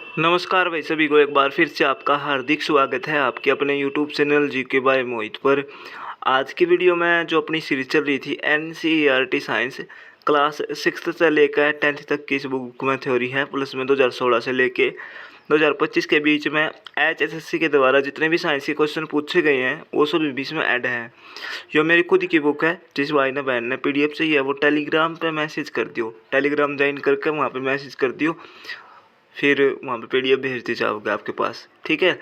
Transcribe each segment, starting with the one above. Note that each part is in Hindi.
नमस्कार भाई सभी को एक बार फिर से आपका हार्दिक स्वागत है आपके अपने यूट्यूब चैनल जीके बाय मोहित पर। आज की वीडियो में जो अपनी सीरीज चल रही थी NCERT साइंस क्लास 6 से लेकर 10th तक की इस बुक में थ्योरी है, प्लस में 2016 से लेके 2025 के बीच में HSSC के द्वारा जितने भी साइंस के क्वेश्चन पूछे गए हैं वो सभी भी इसमें ऐड हैं। जो मेरी खुद की बुक है, जिस भाई ने बहन ने PDF चाहिए वो टेलीग्राम पे मैसेज कर दियो, टेलीग्राम ज्वाइन करके वहाँ पे मैसेज कर दियो, फिर वहाँ पे PDF भेज दी जाओगे आपके पास। ठीक है,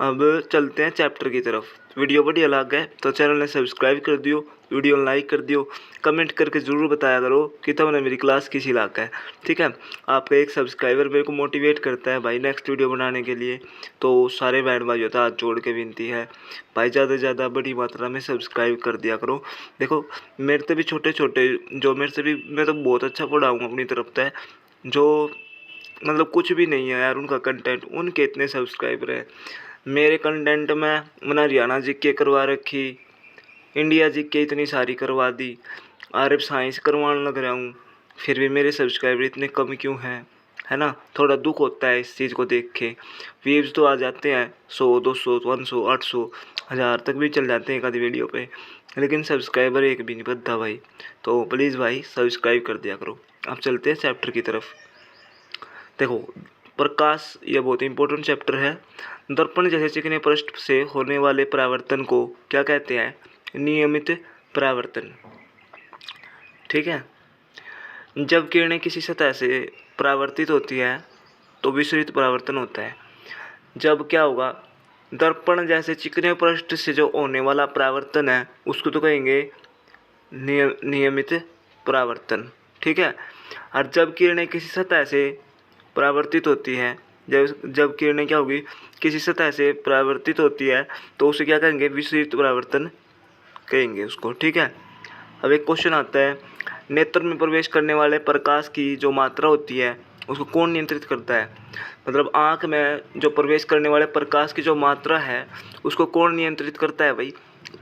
अब चलते हैं चैप्टर की तरफ। वीडियो बढ़िया लग है तो चैनल ने सब्सक्राइब कर दियो, वीडियो लाइक कर दियो, कमेंट करके ज़रूर बताया करो कि तुमने मेरी क्लास किस इलाका है। ठीक है, आपका एक सब्सक्राइबर मेरे को मोटिवेट करता है भाई नेक्स्ट वीडियो बनाने के लिए। तो सारे बहन भाई होता हाथ जोड़ के विनती है भाई, ज़्यादा से ज़्यादा बड़ी मात्रा में सब्सक्राइब कर दिया करो। देखो मेरे से भी छोटे छोटे जो मेरे से भी, मैं तो बहुत अच्छा पढ़ाऊँगा अपनी तरफ से, जो मतलब कुछ भी नहीं है यार उनका कंटेंट, उनके इतने सब्सक्राइबर हैं। मेरे कंटेंट में मैंने हरियाणा जीके करवा रखी, इंडिया जीके इतनी सारी करवा दी, आरएफ साइंस करवाने लग रहा हूँ, फिर भी मेरे सब्सक्राइबर इतने कम क्यों हैं? है ना, थोड़ा दुख होता है इस चीज़ को देख के। व्यूज़ तो आ जाते हैं 100 200 500 800 1000 तक भी चल जाते हैं एक आधी वीडियो पे, लेकिन सब्सक्राइबर एक भी नहीं बढ़ता भाई। तो प्लीज़ भाई सब्सक्राइब कर दिया करो। अब चलते हैं चैप्टर की तरफ। देखो प्रकाश, ये बहुत इंपॉर्टेंट चैप्टर है। दर्पण जैसे चिकने पृष्ठ से होने वाले परावर्तन को क्या कहते हैं? नियमित परावर्तन। ठीक है, जब किरणें किसी सतह से परावर्तित होती है तो विसरित परावर्तन होता है। जब क्या होगा, दर्पण जैसे चिकने पृष्ठ से जो होने वाला परावर्तन है उसको तो कहेंगे नियमित परावर्तन। ठीक है, और जब किरणें किसी सतह से परावर्तित होती है, जब किरणें क्या होगी, किसी सतह से परावर्तित होती है तो उसे क्या कहेंगे? विसरित परावर्तन कहेंगे उसको। ठीक है, अब एक क्वेश्चन आता है, नेत्र में प्रवेश करने वाले प्रकाश की जो मात्रा होती है उसको कौन नियंत्रित करता है? मतलब आँख में जो प्रवेश करने वाले प्रकाश की जो मात्रा है उसको कौन नियंत्रित करता है भाई?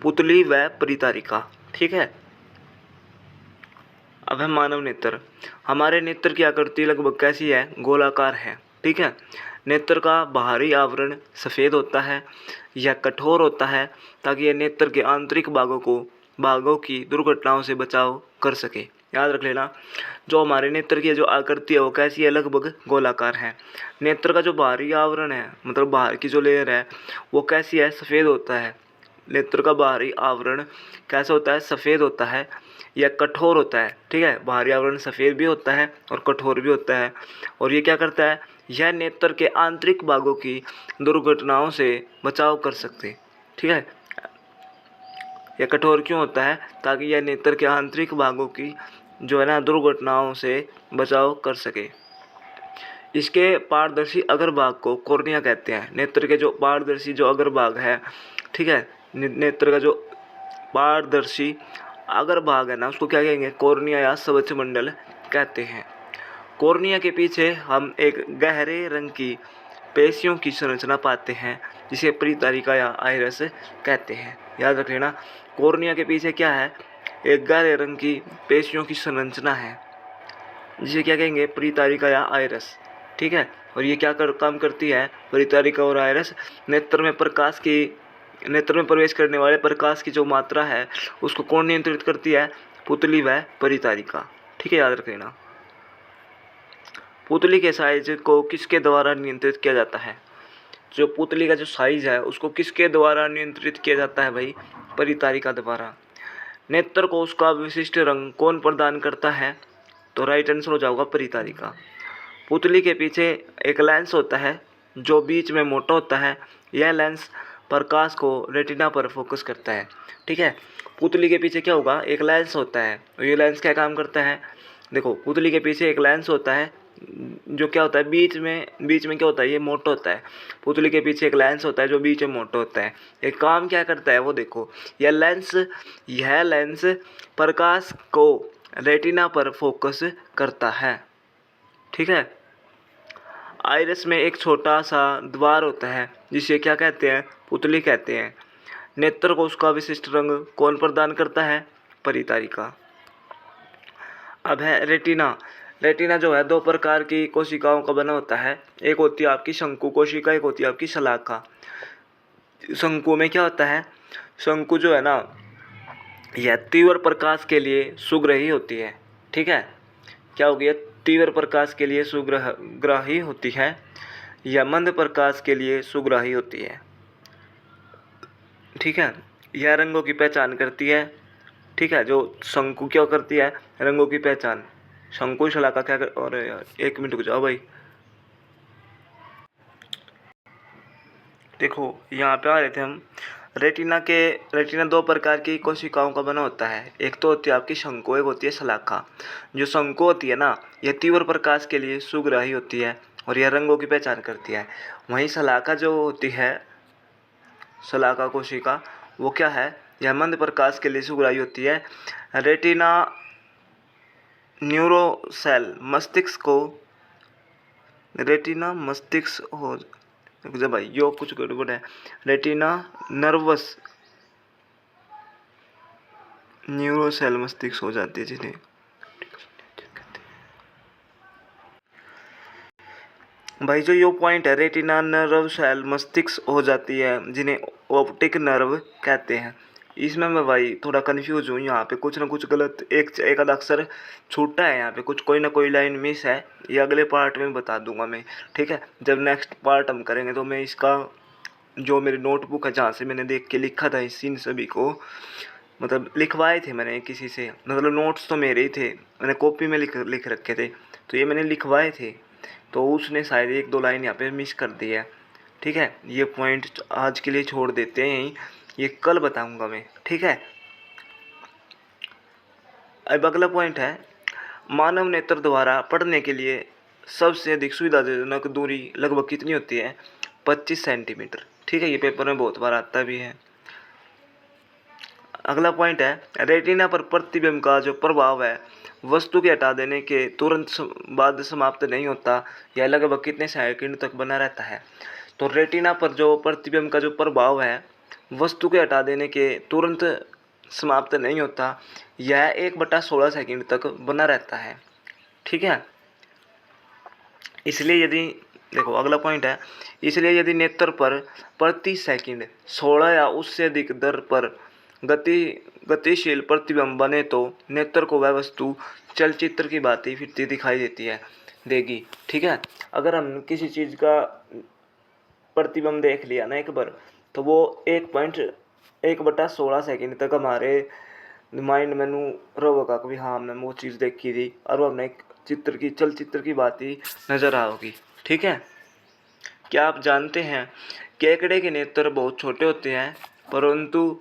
पुतली व परितारिका। ठीक है, अब है मानव नेत्र। हमारे नेत्र की आकृति लगभग कैसी है? गोलाकार है। ठीक है, नेत्र का बाहरी आवरण सफ़ेद होता है या कठोर होता है ताकि यह नेत्र के आंतरिक भागों की दुर्घटनाओं से बचाव कर सके। याद रख लेना, जो हमारे नेत्र की जो आकृति है वो कैसी है? लगभग गोलाकार है। नेत्र का जो बाहरी आवरण है, मतलब बाहर की जो लेयर है वो कैसी है? सफ़ेद होता है। नेत्र का बाहरी आवरण कैसा होता है? सफ़ेद होता है या कठोर होता है। ठीक है, बाहरी आवरण सफ़ेद भी होता है और कठोर भी होता है। और ये क्या करता है? यह नेत्र के आंतरिक भागों की दुर्घटनाओं से बचाव कर सकते। ठीक है, यह कठोर क्यों होता है? ताकि यह नेत्र के आंतरिक भागों की जो है ना दुर्घटनाओं से बचाव कर सके। इसके पारदर्शी अग्रभाग को कॉर्निया कहते हैं। नेत्र के जो पारदर्शी जो अग्रभाग है, ठीक है, नेत्र का जो पारदर्शी अग्रभाग है ना उसको क्या कहेंगे? कॉर्निया या कवचमंडल कहते हैं। कॉर्निया के पीछे हम एक गहरे रंग की पेशियों की संरचना पाते हैं जिसे परितारिका या आइरस कहते हैं। याद रख लेना, कॉर्निया के पीछे क्या है? एक गहरे रंग की पेशियों की संरचना है जिसे क्या कहेंगे? परितारिका या आइरस। ठीक है, और ये क्या काम करती है? परितारिका और आइरस नेत्र में प्रवेश करने वाले प्रकाश की जो मात्रा है उसको कौन नियंत्रित करती है? पुतली व परितारिका। ठीक है, याद रख लेना। पुतली के साइज को किसके द्वारा नियंत्रित किया जाता है? जो पुतली का जो साइज है उसको किसके द्वारा नियंत्रित किया जाता है भाई? परितारिका द्वारा। नेत्र को उसका विशिष्ट रंग कौन प्रदान करता है? तो राइट आंसर हो जाएगा परितारिका। पुतली के पीछे एक लेंस होता है जो बीच में मोटा होता है। यह लेंस प्रकाश को रेटिना पर फोकस करता है। ठीक है, पुतली के पीछे क्या होगा? एक लेंस होता है और ये लेंस क्या काम करता है? देखो पुतली के पीछे एक लेंस होता है जो क्या होता है? बीच में क्या होता है? ये मोटा होता है। पुतली के पीछे एक लेंस होता है जो बीच में मोटा होता है। ये काम क्या करता है वो देखो, यह लेंस प्रकाश को रेटिना पर फोकस करता है। ठीक है, आइरिस में एक छोटा सा द्वार होता है जिसे क्या कहते हैं? पुतली कहते हैं। नेत्र को उसका विशिष्ट रंग कौन प्रदान करता है? परितारिका। अब है रेटिना। रेटिना जो है दो प्रकार की कोशिकाओं का बना होता है। एक होती है आपकी शंकु कोशिका, एक होती है आपकी शलाका। शंकु में क्या होता है, शंकु जो है ना यह तीव्र प्रकाश के लिए सुग्राही होती है। ठीक है, क्या हो गया, तीव्र प्रकाश के लिए सुग्राही होती है या मंद प्रकाश के लिए सुग्राही होती है। ठीक है, यह रंगों की पहचान करती है। ठीक है, जो शंकु क्या करती है, रंगों की पहचान। शंकु शलाका क्या कर, और यार 1 मिनट रुक जाओ भाई। देखो यहाँ पे आ रहे थे हम। रेटिना दो प्रकार की कोशिकाओं का बना होता है। एक तो होती है आपकी शंकु, एक होती है शलाका। जो शंकु होती है ना, यह तीव्र प्रकाश के लिए सुग्राही होती है और यह रंगों की पहचान करती है। वहीं शलाका जो होती है, शलाका कोशिका, वो क्या है, यह मंद प्रकाश के लिए सुग्राही होती है। रेटिना न्यूरोसेल मस्तिष्क को, रेटिना मस्तिष्क हो, जब भाई यो कुछ गड़बड़ है। रेटिना नर्वस न्यूरोसेल मस्तिष्क हो जाती है जिन्हें, भाई जो यो पॉइंट है, रेटिना नर्व सेल मस्तिष्क हो जाती है जिन्हें ऑप्टिक नर्व कहते हैं। इसमें मैं भाई थोड़ा कंफ्यूज हूँ, यहाँ पे कुछ ना कुछ गलत एक आधा अक्षर छूटा है, यहाँ पे कुछ कोई ना कोई लाइन मिस है। ये अगले पार्ट में बता दूंगा मैं। ठीक है, जब नेक्स्ट पार्ट हम करेंगे तो मैं इसका जो मेरी नोटबुक है जहाँ से मैंने देख के लिखा था इस इन सभी को, मतलब लिखवाए थे मैंने किसी से, मतलब नोट्स तो मेरे ही थे, मैंने कॉपी में लिख रखे थे, तो ये मैंने लिखवाए थे, तो उसने शायद 1-2 लाइन यहाँ पे मिस कर दी है। ठीक है, ये पॉइंट आज के लिए छोड़ देते हैं यहीं, ये कल बताऊंगा मैं। ठीक है, अब अगला पॉइंट है, मानव नेत्र द्वारा पढ़ने के लिए सबसे अधिक सुविधाजनक दूरी लगभग कितनी होती है, 25 सेंटीमीटर। ठीक है, ये पेपर में बहुत बार आता भी है। अगला पॉइंट है, रेटिना पर प्रतिबिंब का जो प्रभाव है वस्तु के हटा देने के तुरंत बाद समाप्त नहीं होता, यह लगभग कितने सेकंड तक बना रहता है। तो रेटिना पर जो प्रतिबिंब का जो प्रभाव है वस्तु के हटा देने के तुरंत समाप्त नहीं होता, यह 1/16 सेकंड तक बना रहता है। ठीक है, इसलिए यदि, देखो अगला पॉइंट है, इसलिए यदि नेत्र पर प्रति सेकंड 16 या उससे अधिक दर पर गतिशील प्रतिबिंब बने तो नेत्र को वह वस्तु चलचित्र की भांति फिरती दिखाई देगी। ठीक है, अगर हम किसी चीज़ का प्रतिबिंब देख लिया ना एक बार, तो वो 1/16 सेकंड तक हमारे माइंड में नू रहेगा कि हाँ हमने वो चीज़ देखी थी, और वो हमने एक चलचित्र की बात ही नज़र आओगी। ठीक है, क्या आप जानते हैं केकड़े के नेत्र बहुत छोटे होते हैं, परंतु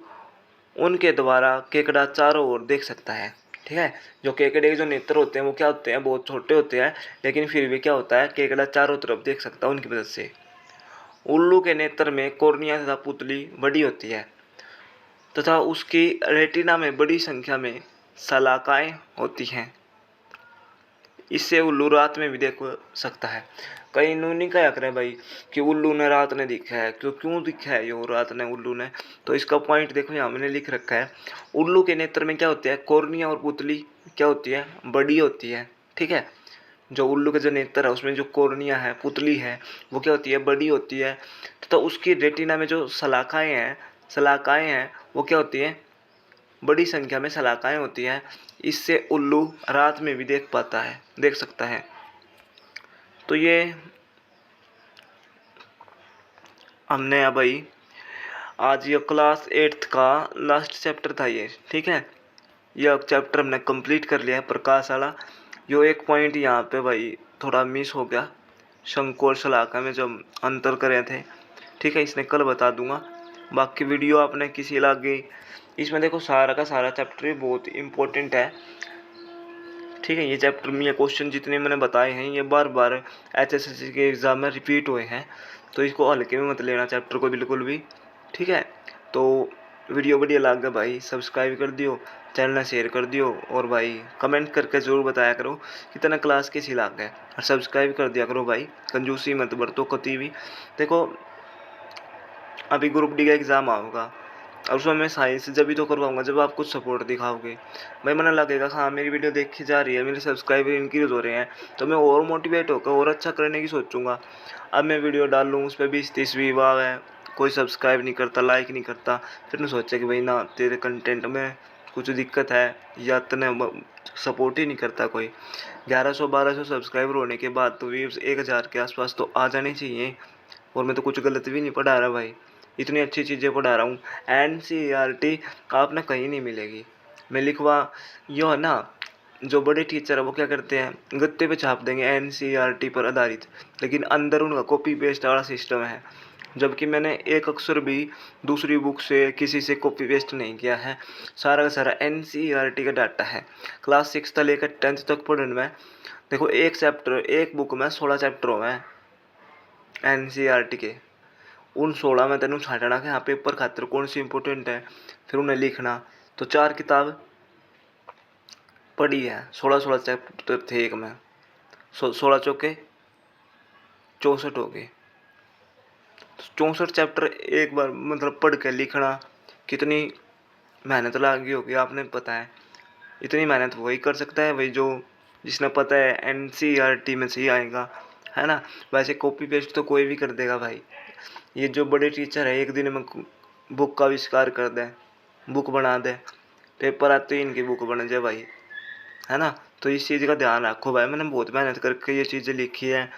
उनके द्वारा केकड़ा चारों ओर देख सकता है। ठीक है, जो केकड़े के जो नेत्र होते हैं वो क्या होते हैं, बहुत छोटे होते हैं, लेकिन फिर भी क्या होता है, केकड़ा चारों तरफ देख सकता है उनकी मदद से। उल्लू के नेत्र में कॉर्निया तथा पुतली बड़ी होती है तथा उसकी रेटिना में बड़ी संख्या में शलाकाएं होती हैं। इससे उल्लू रात में भी देख सकता है। कई नूनी का करें भाई कि उल्लू ने रात ने दिखा है, क्यों दिखा है ये रात ने उल्लू ने, तो इसका पॉइंट देखो यहाँ मैंने लिख रखा है। उल्लू के नेत्र में क्या होती है, कॉर्निया और पुतली क्या होती है, बड़ी होती है। ठीक है, जो उल्लू का जो नेत्र है उसमें जो कॉर्निया है, पुतली है, वो क्या होती है, बड़ी होती है, तो उसकी रेटिना में जो शलाकाएं हैं वो क्या होती है, बड़ी संख्या में शलाकाएं होती हैं। इससे उल्लू रात में भी देख सकता है। तो ये हमने अब भाई आज ये क्लास 8th का लास्ट चैप्टर था ये। ठीक है, यह चैप्टर हमने कंप्लीट कर लिया है, प्रकाश वाला। यो एक पॉइंट यहाँ पे भाई थोड़ा मिस हो गया, शंकु और शलाका में जब अंतर करे थे। ठीक है, इसने कल बता दूंगा। बाकी वीडियो आपने किसी लगी, इसमें देखो सारा का सारा चैप्टर भी बहुत इम्पोर्टेंट है। ठीक है, ये चैप्टर में ये क्वेश्चन जितने मैंने बताए हैं ये बार बार HSSC के एग्ज़ाम में रिपीट हुए हैं, तो इसको हल्के में मत लेना चैप्टर को बिल्कुल भी। ठीक है, तो वीडियो बढ़िया लग गया भाई सब्सक्राइब कर दियो, चैनल शेयर कर दियो, और भाई कमेंट करके ज़रूर बताया करो कितना क्लास कैसी लग गया, और सब्सक्राइब कर दिया करो भाई, कंजूसी मत बरतो कभी भी। देखो अभी ग्रुप डी का एग्ज़ाम आऊँगा, और उसमें मैं साइंस जब भी तो करवाऊँगा जब आप कुछ सपोर्ट दिखाओगे। भाई मन लगेगा हाँ मेरी वीडियो देखी जा रही है, मेरे सब्सक्राइबर इंक्रीज़ हो रहे हैं, तो मैं और मोटिवेट होकर और अच्छा करने की सोचूँगा। अब मैं वीडियो डाल लूँ उस पे 20-30 व्यू आ गए, कोई सब्सक्राइब नहीं करता, लाइक नहीं करता, फिर मैं सोचा कि भाई ना तेरे कंटेंट में कुछ दिक्कत है या तने सपोर्ट ही नहीं करता कोई। 1100-1200 सब्सक्राइबर होने के बाद तो व्यूज़ 1000 के आसपास तो आ जाने चाहिए। और मैं तो कुछ गलत भी नहीं पढ़ा रहा भाई, इतनी अच्छी चीज़ें पढ़ा रहा हूँ। एनसीईआरटी आपने कहीं नहीं मिलेगी। मैं लिखवा यो है ना, जो बड़े टीचर है वो क्या करते हैं गत्ते पे छाप देंगे एनसीईआरटी पर आधारित, लेकिन अंदर उनका कॉपी पेस्ट वाला सिस्टम है। जबकि मैंने एक अक्षर भी दूसरी बुक से किसी से कॉपी पेस्ट नहीं किया है, सारा का सारा एनसीईआरटी का डाटा है। क्लास 6 से लेकर 10th तक पढ़ने में देखो एक चैप्टर एक बुक में 16 चैप्टर हुए हैं एनसीईआरटी के। उन 16 में तेन छाटना कि हाँ पेपर खातर कौन सी इंपॉर्टेंट है, फिर उन्हें लिखना। तो 4 किताब पढ़ी है, 16-16 चैप्टर थे एक में, 16 चौके 64 हो गए। 64 चैप्टर एक बार मतलब पढ़ के लिखना कितनी मेहनत लगी होगी आपने पता है। इतनी मेहनत वही कर सकता है भाई जो जिसने पता है एनसीईआरटी में से ही आएगा, है ना। वैसे कॉपी पेस्ट तो कोई भी कर देगा भाई। ये जो बड़े टीचर है एक दिन में बुक का आविष्कार कर दें, बुक बना दे, पेपर आते ही इनकी बुक बन जाए भाई, है ना। तो इस चीज़ का ध्यान रखो भाई, मैंने बहुत मेहनत करके ये चीज़ें लिखी है।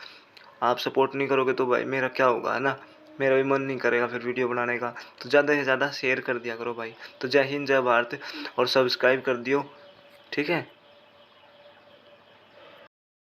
आप सपोर्ट नहीं करोगे तो भाई मेरा क्या होगा, है ना। मेरा भी मन नहीं करेगा फिर वीडियो बनाने का। तो ज़्यादा से ज़्यादा शेयर कर दिया करो भाई। तो जय हिंद जय भारत, और सब्सक्राइब कर दियो, ठीक है।